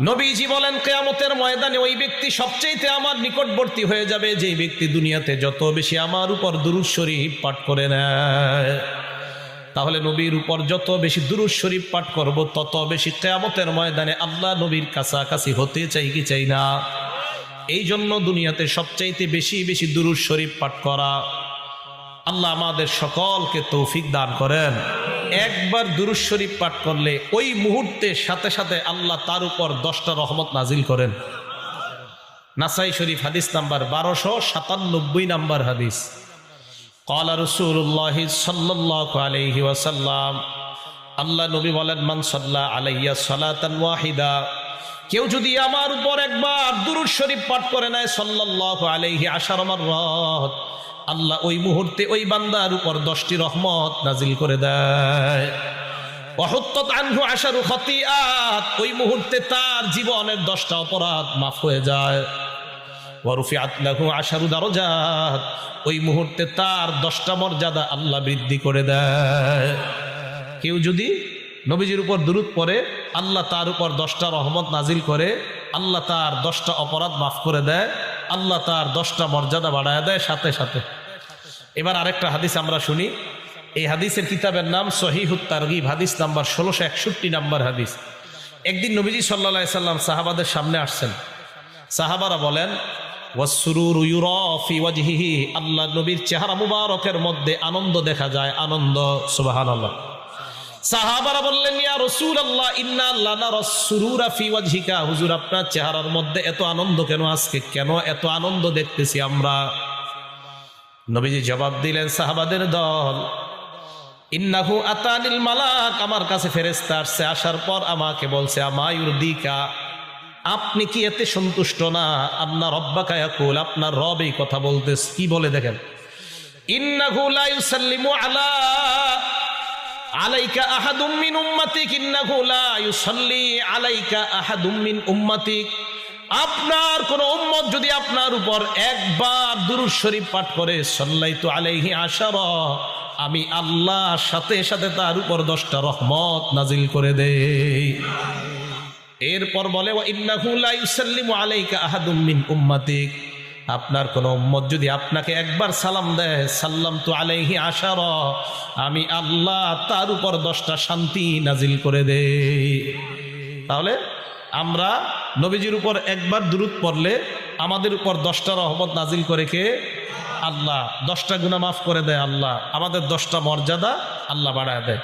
নবীজি বলেন কিয়ামতের ময়দানে ওই ব্যক্তি সবচেয়ে আমার নিকটবর্তী হয়ে যাবে যে ব্যক্তি দুনিয়াতে যত বেশি আমার উপর দুরূদ শরীফ পাঠ করে নেয়। তাহলে নবীর উপর যত বেশি দুরূদ শরীফ পাঠ করব তত বেশি কিয়ামতের ময়দানে আল্লাহ নবীর কাছাকাছি হতে চাই কি চাই না? এই জন্য দুনিয়াতে সবচাইতে বেশি বেশি দুরূদ শরীফ পাঠ করা। আল্লাহ আমাদের সকলকে তৌফিক দান করেন। একবার দুরূদ শরীফ পাঠ করলে ওই মুহূর্তে সাথে সাথে আল্লাহ তার উপর 10টা রহমত নাজিল করেন। নাসাই শরীফ হাদিস নাম্বার 1297 নাম্বার হাদিস। ক্বালা রাসূলুল্লাহ সাল্লাল্লাহু আলাইহি ওয়াসাল্লাম, আল্লাহ নবী বলেন, মান সাল্লা আলাইয়া সালাতান ওয়াহিদা, কেউ যদি আমার উপর একবার দুরূদ শরীফ পাঠ করে নেয় সাল্লাল্লাহু আলাইহি আশারা মাররাত, আল্লাহ ওই মুহূর্তে ওই বান্দার উপর 10টি রহমত নাজিল করে দেয়। ওয়াহুত্তাত আনহু আশারু খাতিআত, ওই মুহূর্তে তার জীবনের 10টা অপরাধ মাফ হয়ে যায়। ওয়া রুফিআত লাহু আশারু দারাজাত, ওই মুহূর্তে তার 10টা মর্যাদা আল্লাহ বৃদ্ধি করে দেয়। কেউ যদি নবীজির উপর দুরূদ পড়ে আল্লাহ তার উপর 10টা রহমত নাজিল করে, আল্লাহ তার 10টা অপরাধ মাফ করে দেয়, আল্লাহ তার 10টা মর্যাদা বাড়ায় দেয় সাথে সাথে। এবার আরেকটা হাদিস আমরা শুনি। এই হাদিসের কিতাবের নাম সহিহুত তারগিব, হাদিস নাম্বার 1661 নাম্বার হাদিস। একদিন নবীজি সাল্লাল্লাহু আলাইহি সাল্লাম সাহাবাদের সামনে আসছেন। সাহাবারা বলেন, ওয়াসসুরুরু ইউরা ফি ওয়াজহিহি, আল্লাহ নবীর চেহারা মুবারকের মধ্যে আনন্দ দেখা যায়, আনন্দ। সুবহানাল্লাহ। সাহাবারা বললেন, ইয়া রাসূলুল্লাহ ইন্না লানারাস সুরুরা ফি ওয়াজহিকা, হুজুর আপনার চেহারার মধ্যে এত আনন্দ কেন? আজকে কেন এত আনন্দ দেখতেছি আমরা? নবীজি জবাব দিলেন, সাহাবাদের দল, ইন্নাহু আতানিল মালাক, আমার কাছে ফেরেশতা আসছে, আসার পর আমাকে বলছে, আমা ইউরদিকা, আপনি কি এতে সন্তুষ্ট না? আন্না রব্বাকা ইয়াকুল, আপনার রব এই কথা বলতেছে। কি বলে দেখেন, ইন্নাহু লা ইউসাল্লিমু আলাইকা আহাদুম মিন উম্মাতিক, ইন্নাহু লা ইউসাল্লি আলাইকা আহাদুম মিন উম্মাতিক, আপনার কোন উম্মত যদি আপনার উপর একবার দুরূদ শরীফ পাঠ করে, সাল্লাইতু আলাইহি আশারা, আমি আল্লাহ সাথে সাথে তার উপর 10টা রহমত নাজিল করে দেই। এরপর বলে, ওয়া ইন্নাহু লা ইউসাল্লিমু আলাইকা আহাদুম মিন উম্মাতিক, আপনার কোন উম্মত যদি আপনাকে একবার সালাম দেয়, সাল্লামতু আলাইহি আশারা, আমি আল্লাহ তার উপর 10টা শান্তি নাজিল করে দেই। তাহলে আমরা নবীজির উপর একবার দুরূদ পড়লে আমাদের উপর 10টা রহমত নাজিল করে কে? আল্লাহ। 10টা গুনাহ মাফ করে দেয় আল্লাহ, আমাদের 10টা মর্যাদা আল্লাহ বাড়ায় দেয়।